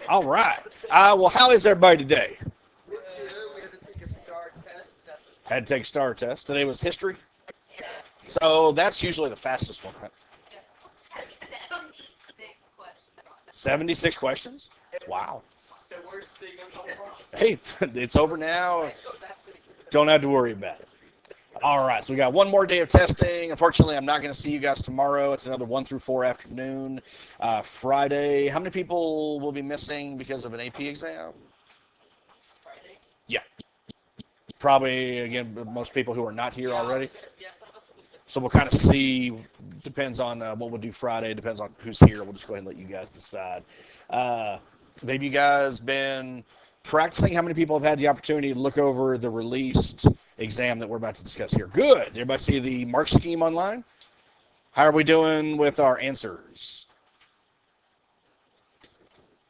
All right. Well, how is everybody today? We're good. We had to take a STAR test, but that's Had to take a STAR test. Today was history. yes. So that's usually the fastest one, right? 76 questions? Wow. It's the worst thing in the world. Hey, it's over now. I know that's the Don't have to worry about it. All right, so we got one more day of testing. Unfortunately, I'm not going to see you guys tomorrow. It's another 1 through 4 afternoon. Friday, how many people will be missing because of an AP exam? Friday. Yeah, probably, again, most people who are not here already. Yes, some of us will be missing. So we'll kind of see, depends on what we'll do Friday, depends on who's here. We'll just go ahead and let you guys decide. Have you guys been practicing? How many people have had the opportunity to look over the released exam that we're about to discuss here? Good. Everybody see the mark scheme online? How are we doing with our answers?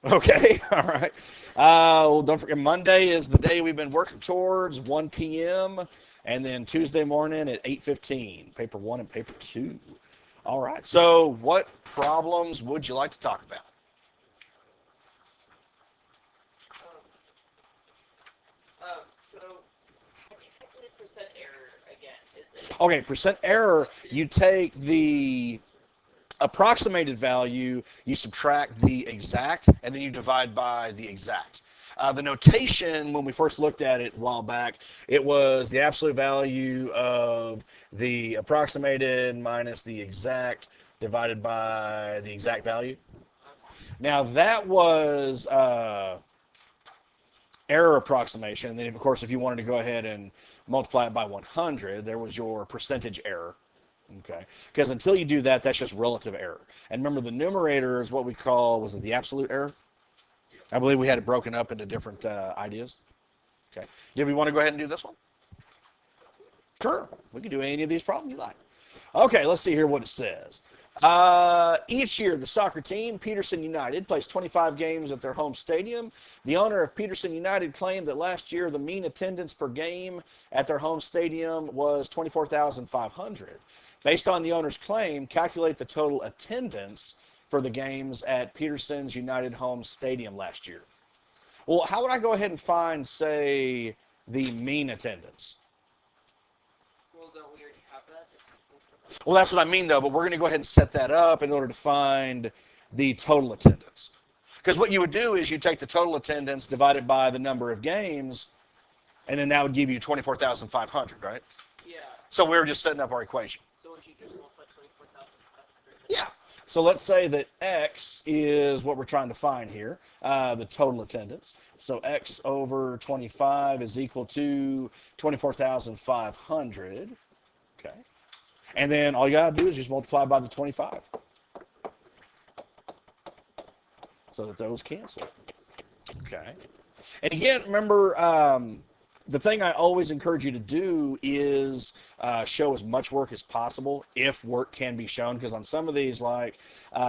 Okay, all right. Well, don't forget, Monday is the day we've been working towards, 1 p.m., and then Tuesday morning at 8:15, paper 1 and paper 2. All right, so what problems would you like to talk about? So calculate percent error again. Is it? Okay, percent error, you take the approximated value, you subtract the exact, and then you divide by the exact. The notation, when we first looked at it a while back, it was the absolute value of the approximated minus the exact divided by the exact value. Now that was error approximation. And then, of course, if you wanted to go ahead and multiply it by 100, there was your percentage error. Okay, because until you do that, that's just relative error. And remember, the numerator is what we call, was it the absolute error? I believe we had it broken up into different ideas. Okay, do we want to go ahead and do this one? Sure, we can do any of these problems you like. Okay, let's see here what it says. Each year, the soccer team, Peterson United, plays 25 games at their home stadium. The owner of Peterson United claimed that last year the mean attendance per game at their home stadium was 24,500. Based on the owner's claim, calculate the total attendance for the games at Peterson's United home stadium last year. Well, how would I go ahead and find, say, the mean attendance? Well, don't we already have that? Well, that's what I mean, though, but we're going to go ahead and set that up in order to find the total attendance. Because what you would do is you take the total attendance divided by the number of games, and then that would give you 24,500, right? Yeah. So we were just setting up our equation. So would you just multiply 24,500? Yeah. So let's say that X is what we're trying to find here, the total attendance. So X over 25 is equal to 24,500. Okay. And then all you got to do is just multiply by the 25 so that those cancel. Okay. And again, remember, the thing I always encourage you to do is show as much work as possible if work can be shown, because on some of these, like,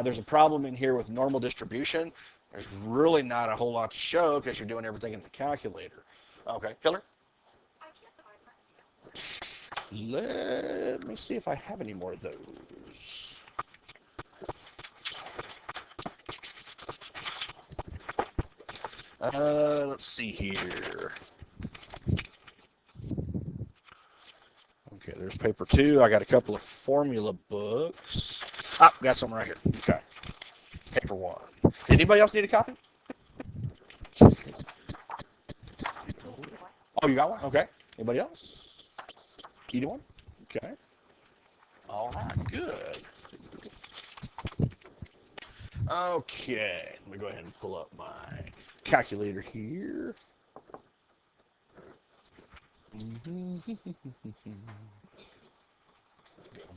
there's a problem in here with normal distribution. There's really not a whole lot to show because you're doing everything in the calculator. Okay, Hillary? Let me see if I have any more of those. Let's see here. Okay, there's paper 2. I got a couple of formula books. Ah, got some right here. Okay, paper 1. Did anybody else need a copy? Oh, you got one? Okay. Anybody else? Need one? Okay. All right, good. Okay, let me go ahead and pull up my calculator here.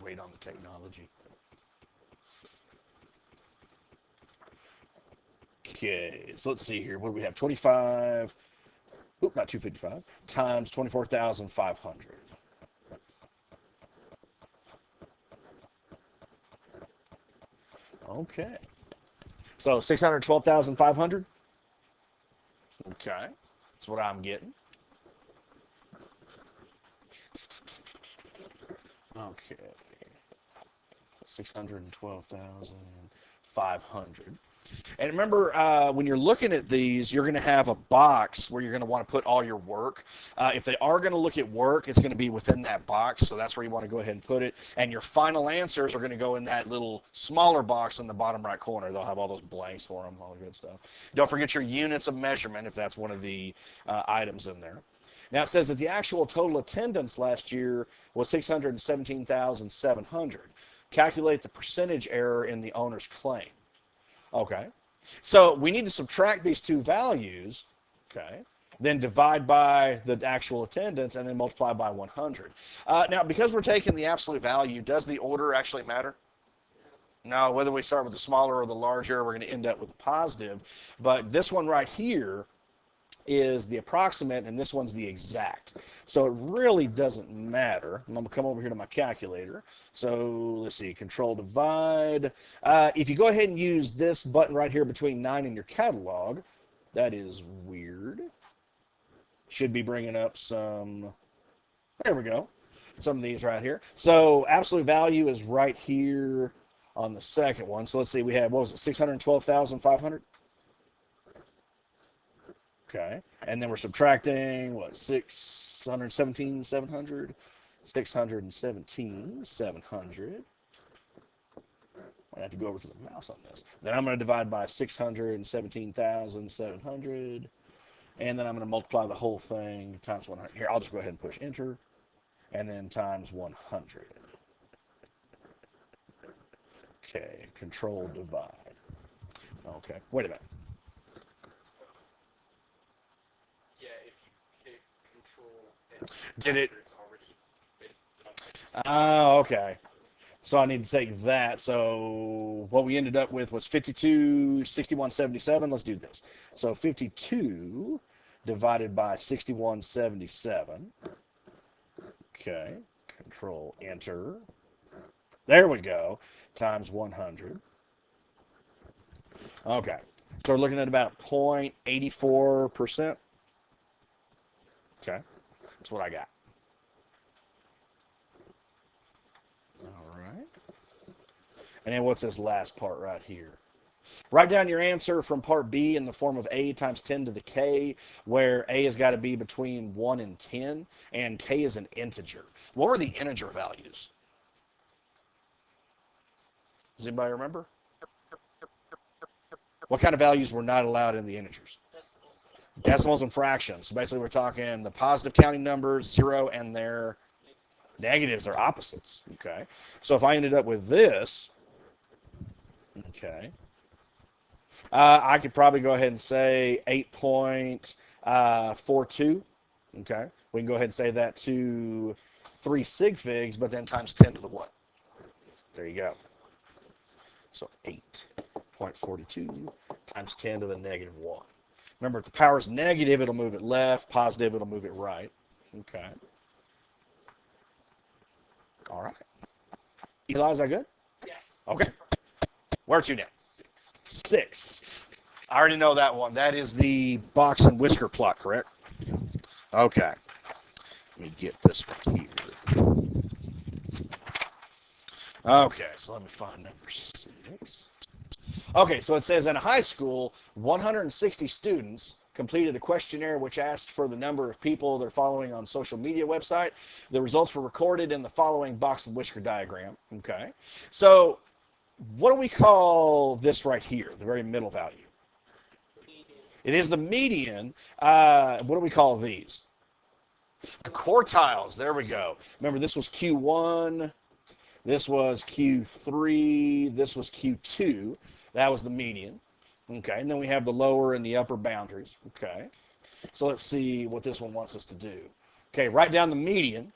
Wait on the technology. Okay, so let's see here. What do we have? 25, not 255, times 24,500. Okay. So 612,500? Okay. That's what I'm getting. Okay. 612,500. And remember, when you're looking at these, you're going to have a box where you're going to want to put all your work. If they are going to look at work, it's going to be within that box, so that's where you want to go ahead and put it. And your final answers are going to go in that little smaller box in the bottom right corner. They'll have all those blanks for them, all the good stuff. Don't forget your units of measurement if that's one of the items in there. Now it says that the actual total attendance last year was 617,700. Calculate the percentage error in the owner's claim. Okay. So we need to subtract these two values, okay, then divide by the actual attendance, and then multiply by 100. Now, because we're taking the absolute value, does the order actually matter? No, whether we start with the smaller or the larger, we're going to end up with a positive. But this one right here is the approximate, and this one's the exact. So it really doesn't matter. I'm going to come over here to my calculator. So let's see, control divide. If you go ahead and use this button right here between 9 and your catalog, that is weird. Should be bringing up some, there we go, some of these right here. So absolute value is right here on the second one. So let's see, we have, what was it, 612,500? Okay, and then we're subtracting, what, 617,700? 617,700. I have to go over to the mouse on this. Then I'm going to divide by 617,700. And then I'm going to multiply the whole thing times 100. Here, I'll just go ahead and push enter. And then times 100. Okay, control divide. Okay, wait a minute. Did it? Oh, okay. So I need to take that. So what we ended up with was 52, 6177. Let's do this. So 52 divided by 6177. Okay. Control enter. There we go. Times 100. Okay. So we're looking at about 0.84%. Okay. That's what I got. All right. And then what's this last part right here? Write down your answer from part B in the form of A times 10 to the K, where A has got to be between 1 and 10, and K is an integer. What were the integer values? Does anybody remember? What kind of values were not allowed in the integers? Decimals and fractions. So basically we're talking the positive counting numbers, 0, and their negatives are opposites. Okay. So if I ended up with this, okay, I could probably go ahead and say 8.42. Okay. We can go ahead and say that to 3 sig figs, but then times 10 to the what? There you go. So 8.42 times 10 to the negative 1. Remember, if the power is negative, it'll move it left. Positive, it'll move it right. Okay. All right. Eli, is that good? Yes. Okay. Where to now? 6. I already know that one. That is the box and whisker plot, correct? Okay. Let me get this one here. Okay, so let me find number 6. Okay, so it says in a high school, 160 students completed a questionnaire which asked for the number of people they're following on social media website. The results were recorded in the following box and whisker diagram. Okay, so what do we call this right here, the very middle value? It is the median. What do we call these? The quartiles. There we go. Remember, this was Q1. This was Q3. This was Q2. That was the median. Okay, and then we have the lower and the upper boundaries. Okay, so let's see what this one wants us to do. Okay, write down the median.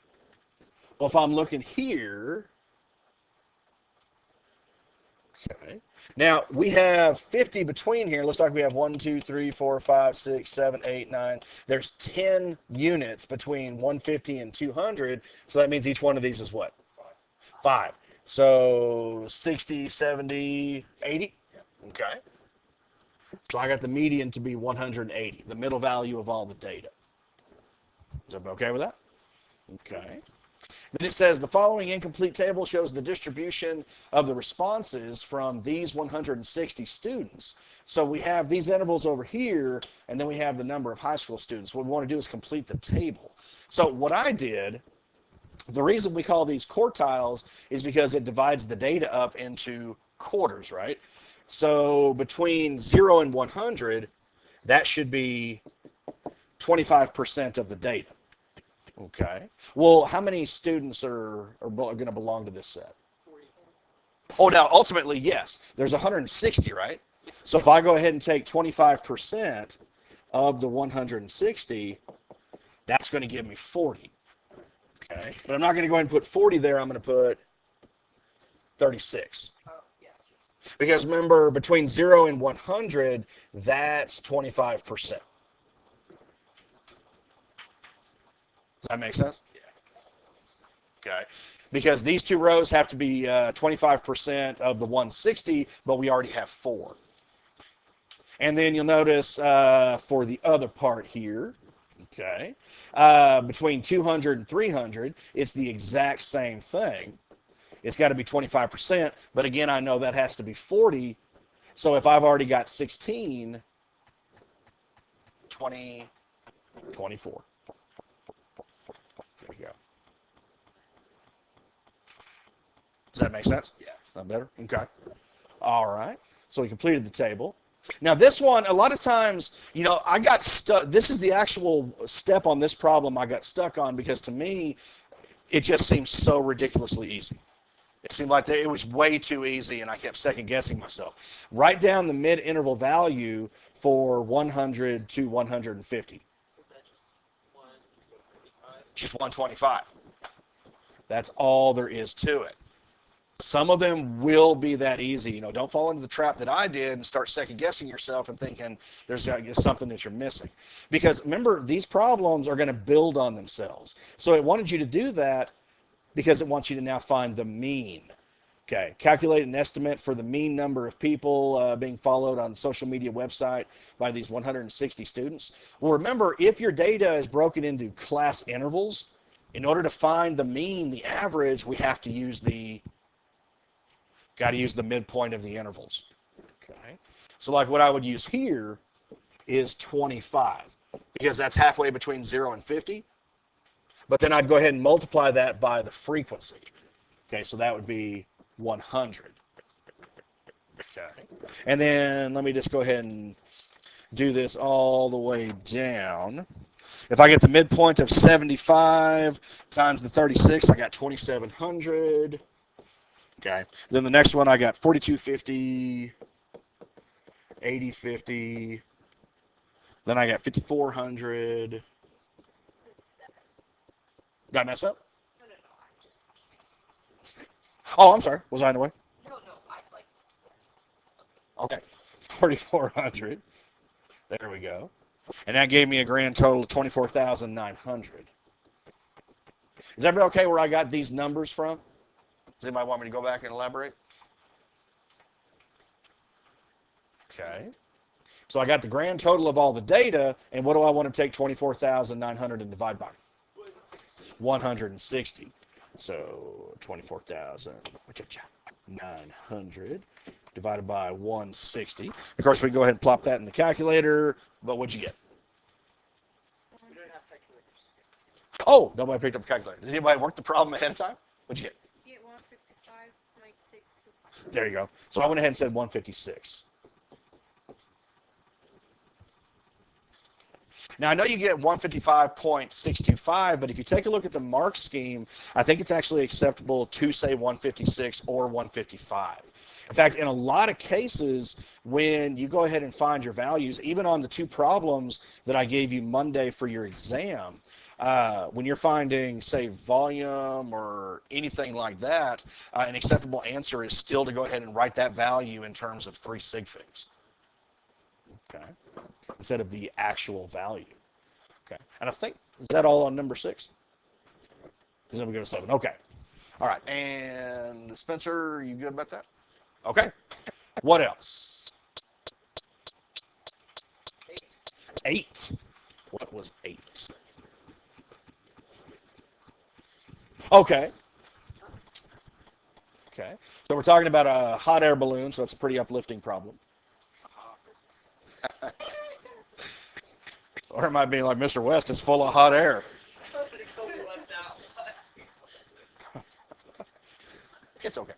Well, if I'm looking here, okay, now we have 50 between here. Looks like we have 1, 2, 3, 4, 5, 6, 7, 8, 9. There's 10 units between 150 and 200, so that means each one of these is what? 5. So 60, 70, 80. Okay. So I got the median to be 180, the middle value of all the data. Is everybody okay with that? Okay. Then it says the following incomplete table shows the distribution of the responses from these 160 students. So we have these intervals over here, and then we have the number of high school students. What we want to do is complete the table. So what I did, the reason we call these quartiles is because it divides the data up into quarters, right? So between 0 and 100, that should be 25% of the data. Okay. Well, how many students are going to belong to this set? 40. Oh, now ultimately, yes. There's 160, right? So if I go ahead and take 25% of the 160, that's going to give me 40. Okay. But I'm not going to go ahead and put 40 there. I'm going to put 36. Oh, yes. Because remember, between 0 and 100, that's 25%. Does that make sense? Yeah. Okay. Because these two rows have to be 25% of the 160, but we already have 4. And then you'll notice for the other part here, okay, between 200 and 300, it's the exact same thing. It's got to be 25%, but again, I know that has to be 40. So if I've already got 16, 20, 24. There we go. Does that make sense? Yeah. Not better? Okay. All right. So we completed the table. Now this one, a lot of times, I got stuck. This is the actual step on this problem I got stuck on because to me, it just seems so ridiculously easy. It seemed like it was way too easy, and I kept second guessing myself. Write down the mid-interval value for 100 to 150. So that's just 125. Just 125. That's all there is to it. Some of them will be that easy. Don't fall into the trap that I did and start second guessing yourself and thinking there's something that you're missing. Because remember, these problems are going to build on themselves. So it wanted you to do that because it wants you to now find the mean. Okay, calculate an estimate for the mean number of people being followed on the social media website by these 160 students. Well, remember, if your data is broken into class intervals, in order to find the mean, the average, we have to use got to use the midpoint of the intervals. Okay, so like what I would use here is 25 because that's halfway between 0 and 50. But then I'd go ahead and multiply that by the frequency. Okay, so that would be 100. Okay, and then let me just go ahead and do this all the way down. If I get the midpoint of 75 times the 36, I got 2,700. Okay, then the next one I got 4250, 8050. Then I got 5400. Did I mess up? No, I just. Oh, I'm sorry. Was I in the way? No, I like. Okay. 4,400. There we go. And that gave me a grand total of 24,900. Is everybody okay where I got these numbers from? Does anybody want me to go back and elaborate? Okay. So I got the grand total of all the data, and what do I want to take 24,900 and divide by? 160. So 24,900 divided by 160. Of course, we can go ahead and plop that in the calculator, but what'd you get? We don't have calculators. Oh, nobody picked up a calculator. Did anybody work the problem ahead of time? What'd you get? Get 155.625. There you go. So I went ahead and said 156. Now, I know you get 155.625, but if you take a look at the mark scheme, I think it's actually acceptable to say 156 or 155. In fact, in a lot of cases, when you go ahead and find your values, even on the two problems that I gave you Monday for your exam, when you're finding, say, volume or anything like that, an acceptable answer is still to go ahead and write that value in terms of 3 sig figs. Okay, instead of the actual value. Okay, and I think, is that all on number 6? Because then we go to 7. Okay, all right, and Spencer, are you good about that? Okay, what else? 8. What was 8? Okay. Okay. So we're talking about a hot air balloon, so it's a pretty uplifting problem. Or it might be like Mr. West is full of hot air. Somebody told me left out. It's okay.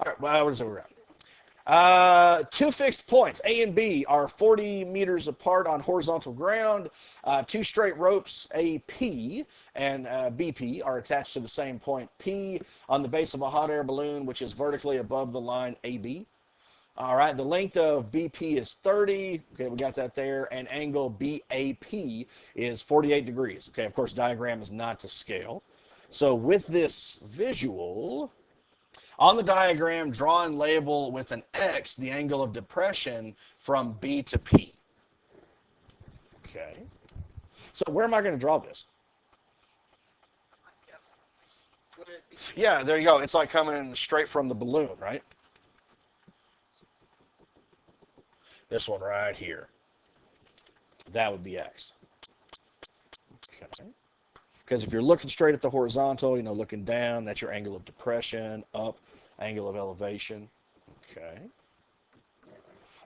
All right. Well, what is it we're at? Two fixed points, A and B, are 40 meters apart on horizontal ground. Two straight ropes, AP and BP, are attached to the same point P on the base of a hot air balloon, which is vertically above the line AB. All right, the length of BP is 30. Okay, we got that there. And angle BAP is 48 degrees. Okay, of course, diagram is not to scale. So with this visual, on the diagram, draw and label with an X the angle of depression from B to P. Okay. So where am I going to draw this? Yeah, there you go. It's like coming straight from the balloon, right? This one right here. That would be X. Okay. Because if you're looking straight at the horizontal, looking down, that's your angle of depression. Up, angle of elevation. Okay.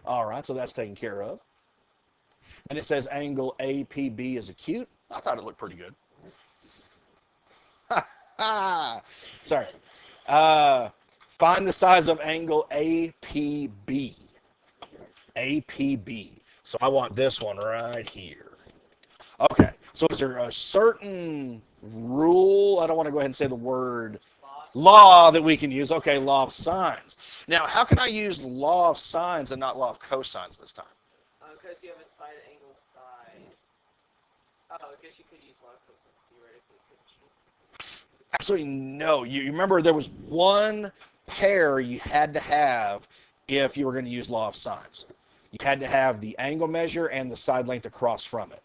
All right, so that's taken care of. And it says angle APB is acute. I thought it looked pretty good. Sorry. Find the size of angle APB. APB. So I want this one right here. Okay, so is there a certain rule? I don't want to go ahead and say the word law that we can use. Okay, law of sines. Now, how can I use law of sines and not law of cosines this time? Because you have a side angle side. Oh, I guess you could use law of cosines theoretically, couldn't you? Absolutely no. You remember there was one pair you had to have if you were going to use law of sines. You had to have the angle measure and the side length across from it.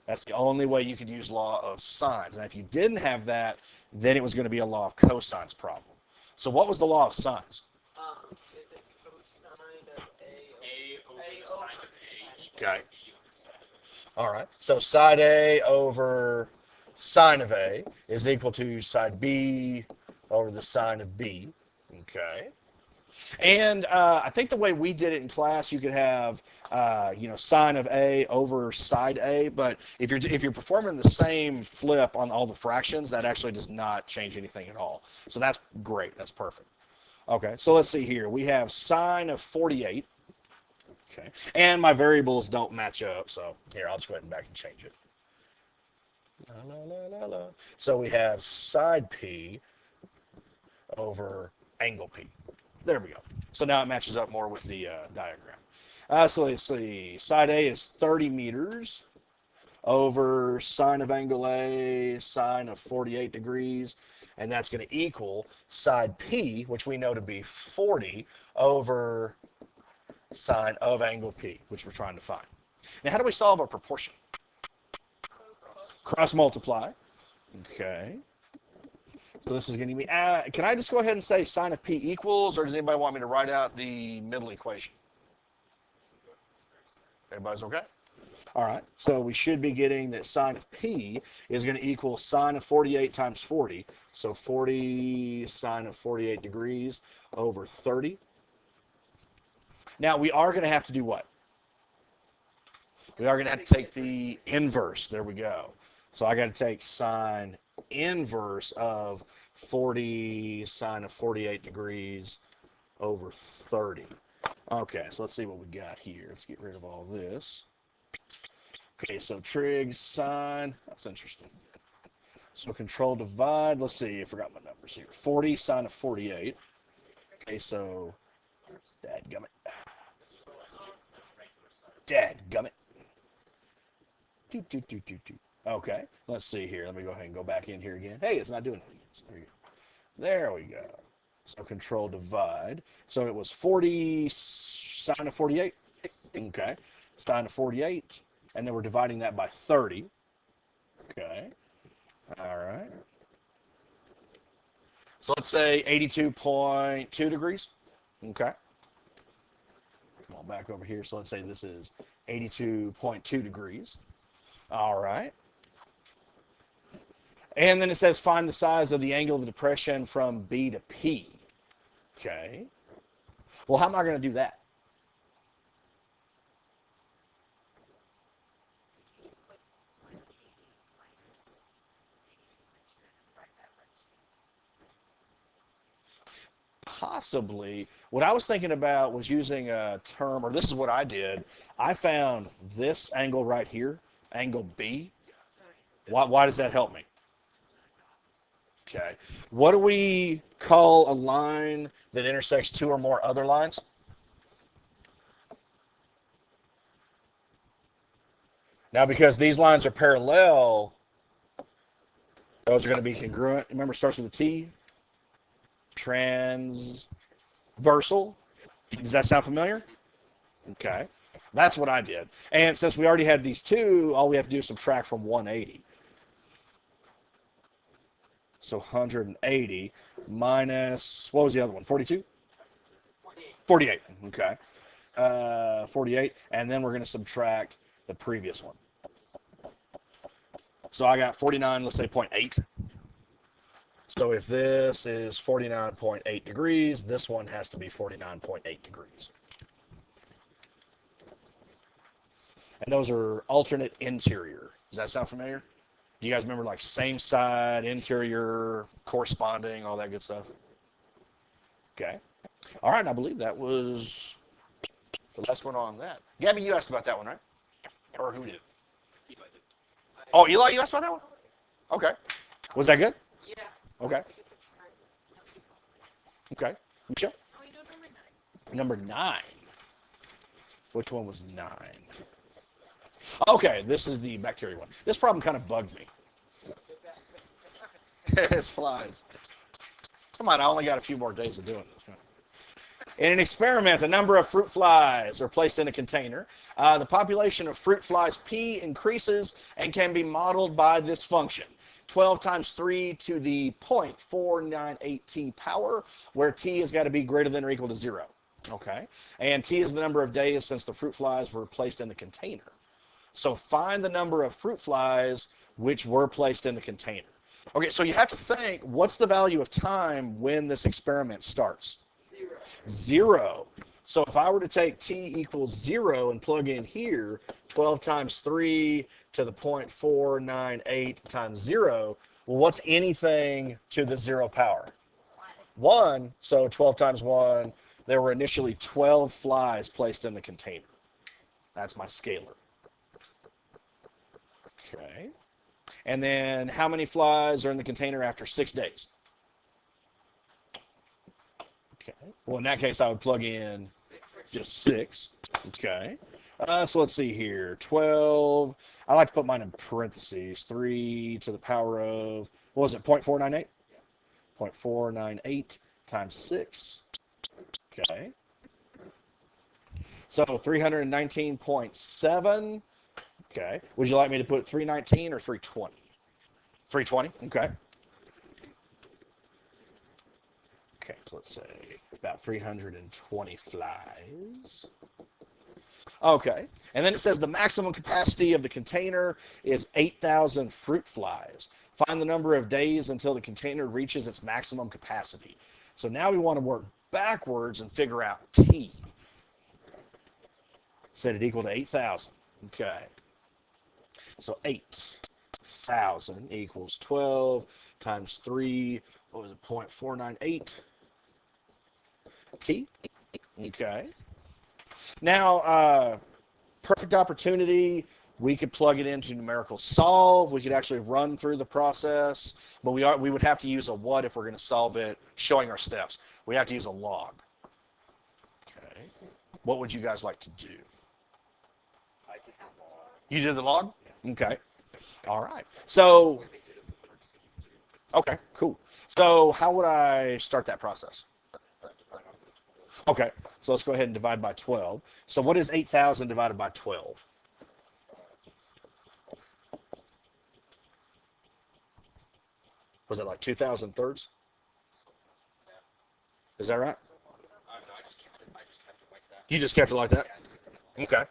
That's the only way you could use law of sines. And if you didn't have that, then it was going to be a law of cosines problem. So what was the law of sines? Is it cosine of A over sine of A. Okay. All right. So side A over sine of A is equal to side B over the sine of B. Okay. And I think the way we did it in class, you could have, sine of A over side A. But if you're performing the same flip on all the fractions, that actually does not change anything at all. So that's great. That's perfect. Okay. So let's see here. We have sine of 48. Okay. And my variables don't match up. So here, I'll just go ahead and back and change it. La, la, la, la, la. So we have side P over angle P. There we go. So now it matches up more with the diagram. So let's see. Side A is 30 meters over sine of angle A, sine of 48 degrees. And that's going to equal side P, which we know to be 40, over sine of angle P, which we're trying to find. Now, how do we solve our proportion? Cross multiply. Okay. So this is going to be, can I just go ahead and say sine of P equals, or does anybody want me to write out the middle equation? Everybody's okay? All right, so we should be getting that sine of P is going to equal sine of 48 times 40. So 40 sine of 48 degrees over 30. Now, we are going to have to do what? We are going to have to take the inverse. There we go. So I got to take sine inverse of 40 sine of 48 degrees over 30. Okay, so let's see what we got here. Let's get rid of all this. Okay, so trig sine. That's interesting. So control divide. Let's see. I forgot my numbers here. 40 sine of 48. Okay, so dadgummit. Dadgummit. Okay, let's see here. Let me go ahead and go back in here again. Hey, it's not doing it again. So there we go. So control divide. So it was 40 sine of 48. Okay, sine of 48. And then we're dividing that by 30. Okay. All right. So let's say 82.2 degrees. Okay. Come on back over here. So let's say this is 82.2 degrees. All right. And then it says find the size of the angle of the depression from B to P. Okay. Well, how am I going to do that? Possibly. What I was thinking about was using a term, or this is what I did. I found this angle right here, angle B. Why does that help me? Okay. What do we call a line that intersects two or more other lines? Now, because these lines are parallel, those are going to be congruent. Remember, it starts with a T. Transversal. Does that sound familiar? Okay. That's what I did. And since we already had these two, all we have to do is subtract from 180. So 180 minus, what was the other one? 42? 48. Okay. 48. And then we're going to subtract the previous one. So I got 49, let's say 0.8. So if this is 49.8 degrees, this one has to be 49.8 degrees. And those are alternate interior. Does that sound familiar? Do you guys remember like same side, interior, corresponding, all that good stuff? Okay. All right, I believe that was the last one on that. Gabby, you asked about that one, right? Or who did? Oh, Eli, you asked about that one? Okay. Was that good? Yeah. Okay. Okay. Michelle? Number 9. Which one was 9? Okay, this is the bacteria one. This problem kind of bugged me. It's flies. Come on, I only got a few more days of doing this. In an experiment, a number of fruit flies are placed in a container. The population of fruit flies P increases and can be modeled by this function. 12 times 3 to the 0.498 t power, where t has got to be greater than or equal to 0. Okay? And t is the number of days since the fruit flies were placed in the container. So find the number of fruit flies which were placed in the container. Okay, so you have to think, what's the value of time when this experiment starts? 0. So if I were to take t equals 0 and plug in here, 12 times 3 to the 0.498 times 0, well, what's anything to the 0 power? 1. So 12 times 1, there were initially 12 flies placed in the container. That's my scalar. Okay. And then how many flies are in the container after 6 days? Okay. Well, in that case, I would plug in just 6. Okay. So let's see here. 12. I like to put mine in parentheses. 3 to the power of, what was it, 0.498? 0.498 times 6. Okay. So 319.7. Okay. Would you like me to put 319 or 320? 320? Okay. Okay, so let's say about 320 flies. Okay, and then it says the maximum capacity of the container is 8,000 fruit flies. Find the number of days until the container reaches its maximum capacity. So now we want to work backwards and figure out T. Set it equal to 8,000. Okay. So 8,000 equals 12 times 3, what was it, 0.498 T. Okay. Now, perfect opportunity. We could plug it into numerical solve. We could actually run through the process, but we would have to use a what if we're going to solve it, showing our steps. We have to use a log. Okay. What would you guys like to do? You did the log? Okay. All right. So, okay, cool. So how would I start that process? Okay, so let's go ahead and divide by 12. So what is 8,000 divided by 12? Was it like 2,000 thirds? Is that right? You just kept it like that? Okay.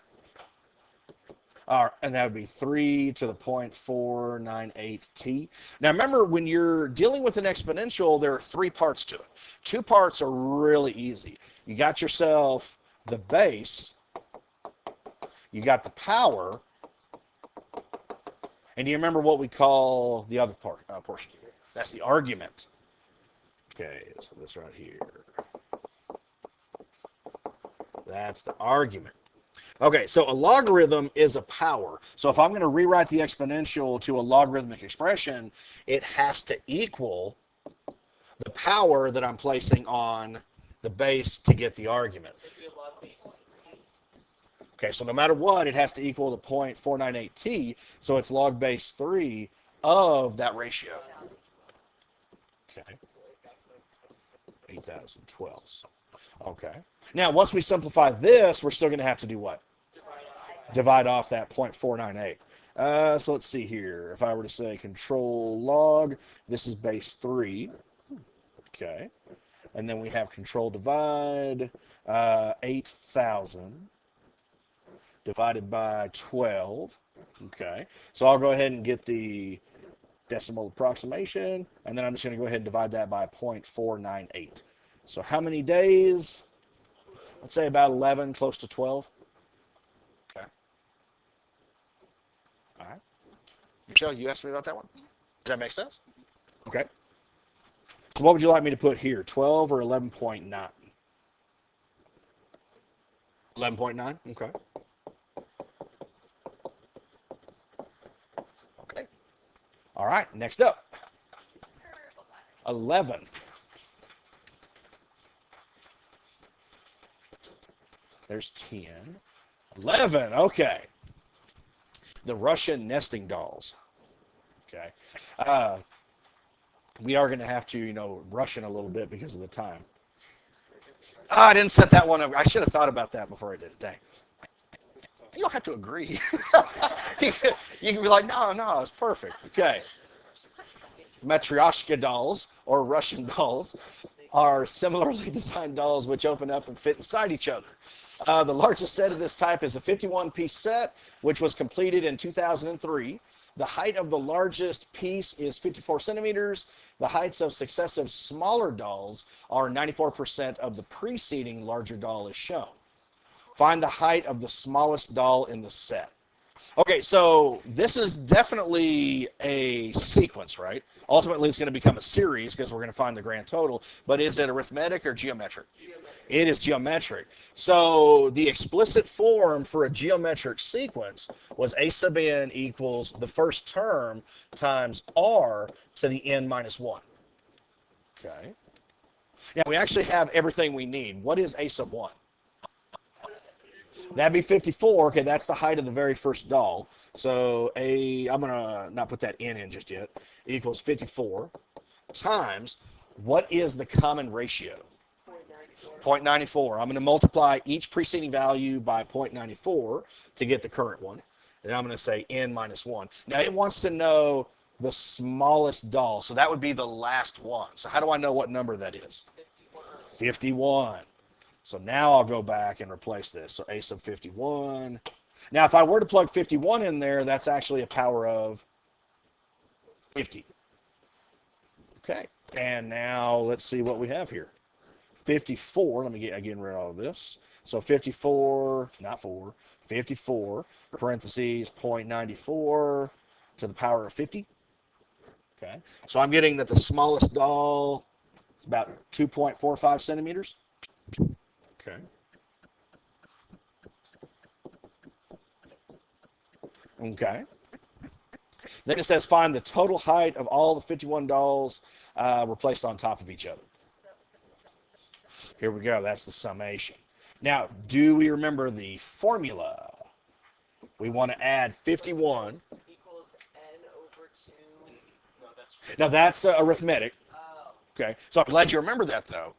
And that would be 3 to the 0.498t. Now remember, when you're dealing with an exponential, there are 3 parts to it. 2 parts are really easy. You got yourself the base, you got the power, and do you remember what we call the other portion? That's the argument. Okay, so this right here. That's the argument. Okay, so a logarithm is a power. So if I'm going to rewrite the exponential to a logarithmic expression, it has to equal the power that I'm placing on the base to get the argument. Okay, so no matter what, it has to equal the 0.498t, so it's log base 3 of that ratio. Okay, 8,012. Okay. Now, once we simplify this, we're still going to have to do what? Divide off that 0.498. So let's see here. If I were to say control log, this is base 3. Okay. And then we have control divide, 8,000 divided by 12. Okay. So I'll go ahead and get the decimal approximation, and then I'm just going to go ahead and divide that by 0.498. So how many days? Let's say about 11, close to 12. Okay. All right. Michelle, you asked me about that one? Does that make sense? Okay. So what would you like me to put here, 12 or 11.9? 11.9? Okay. Okay. All right, next up. 11. There's 10. 11, okay. The Russian nesting dolls. Okay. We are going to have to, rush in a little bit because of the time. I didn't set that one up. I should have thought about that before I did it. Dang. You don't have to agree. you can be like, no, it's perfect. Okay. Matryoshka dolls, or Russian dolls, are similarly designed dolls which open up and fit inside each other. The largest set of this type is a 51-piece set, which was completed in 2003. The height of the largest piece is 54 centimeters. The heights of successive smaller dolls are 94% of the preceding larger doll is shown. Find the height of the smallest doll in the set. Okay, so this is definitely a sequence, right? Ultimately, it's going to become a series because we're going to find the grand total. But is it arithmetic or geometric? It is geometric. So the explicit form for a geometric sequence was a sub n equals the first term times r to the n minus 1. Okay. Now, we actually have everything we need. What is a sub 1? That'd be 54. Okay, that's the height of the very first doll. So I'm going to not put that n in just yet, equals 54 times, what is the common ratio? 0.94. I'm going to multiply each preceding value by 0.94 to get the current one. And I'm going to say n minus 1. Now it wants to know the smallest doll. So that would be the last one. So how do I know what number that is? 51. So now I'll go back and replace this. So a sub 51. Now if I were to plug 51 in there, that's actually a power of 50. Okay. And now let's see what we have here. 54. Let me get rid of all of this. So 54, not 4, 54, parentheses, 0.94 to the power of 50. Okay. So I'm getting that the smallest doll is about 2.45 centimeters. Okay. Okay. Then it says find the total height of all the 51 dolls were placed on top of each other. Here we go. That's the summation. Now, do we remember the formula? We want to add 51. Equals n over 2. No, that's now, that's arithmetic. Oh. Okay. So I'm glad you remember that, though.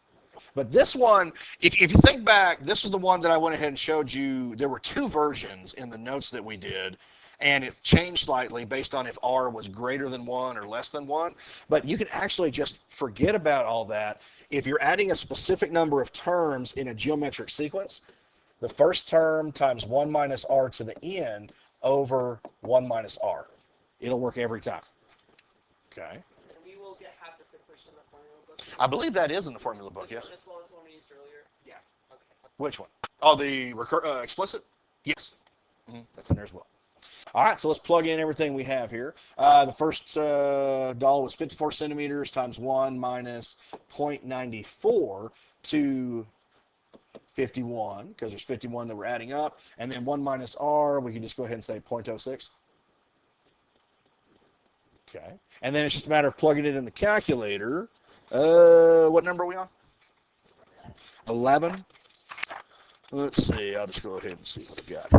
But this one, if you think back, this was the one that I went ahead and showed you. There were 2 versions in the notes that we did, and it changed slightly based on if r was greater than 1 or less than 1. But you can actually just forget about all that. If you're adding a specific number of terms in a geometric sequence, the first term times 1 minus r to the n over 1 minus r. It'll work every time. Okay. And we will have this equation in the formula book. I believe that is in the formula book, yes. As well as the one we used earlier? Yeah. Okay. Which one? Oh, the explicit? Yes. That's in there as well. All right, so let's plug in everything we have here. The first doll was 54 centimeters times 1 minus 0.94 to 51, because there's 51 that we're adding up. And then 1 minus r, we can just go ahead and say 0.06. Okay. And then it's just a matter of plugging it in the calculator. What number are we on? 11. Let's see. I'll just go ahead and see what we got.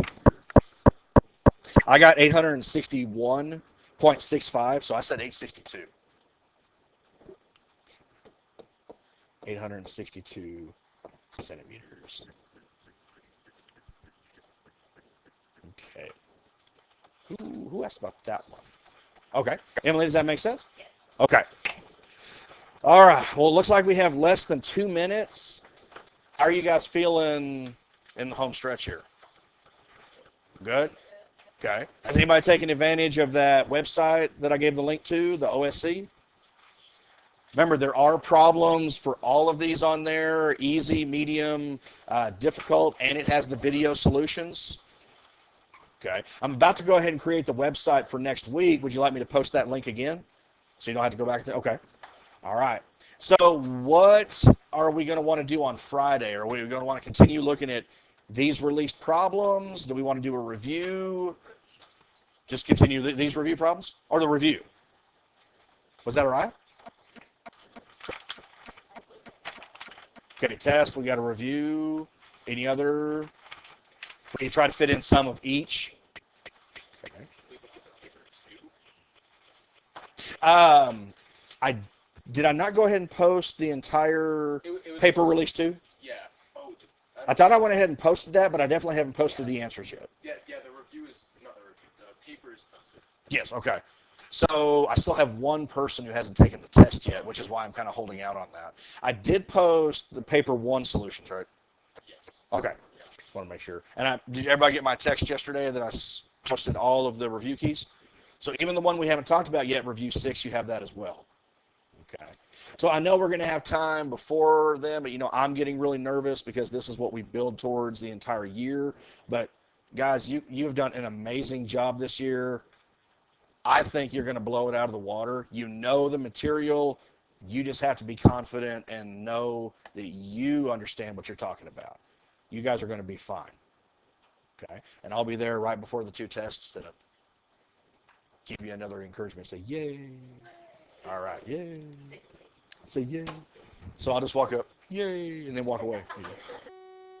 I got 861.65, so I said 862. 862 centimeters. Okay. Who asked about that one? Okay. Emily, does that make sense? Yes. Okay. All right. Well, it looks like we have less than 2 minutes. How are you guys feeling in the home stretch here? Good? Okay. Has anybody taken advantage of that website that I gave the link to, the OSC? Remember, there are problems for all of these on there, easy, medium, difficult, and it has the video solutions. Okay. I'm about to go ahead and create the website for next week. Would you like me to post that link again? So you don't have to go back to, okay. All right. So what are we going to want to do on Friday? Are we going to want to continue looking at these released problems? Do we want to do a review? Just continue these review problems? Or the review? Was that all right? Okay, test. We got a review. Any other? We can try to fit in some of each. Okay. Did I not go ahead and post the entire paper release too? Yeah. Oh, I thought I went ahead and posted that, but I definitely haven't posted the answers yet. Yeah, the review is, not the review, the paper is posted. Yes, okay. So I still have one person who hasn't taken the test yet, which is why I'm kind of holding out on that. I did post the paper 1 solutions, right? Yes. Okay. Just want to make sure. And did everybody get my text yesterday that I posted all of the review keys? So even the one we haven't talked about yet, review 6, you have that as well. Okay. So I know we're going to have time before then, but I'm getting really nervous because this is what we build towards the entire year. But guys, you've done an amazing job this year. I think you're going to blow it out of the water. You know the material. You just have to be confident and know that you understand what you're talking about. You guys are going to be fine. Okay. And I'll be there right before the 2 tests to give you another encouragement. Say, yay. All right, yay. Say yay. So I'll just walk up, yay, and then walk away.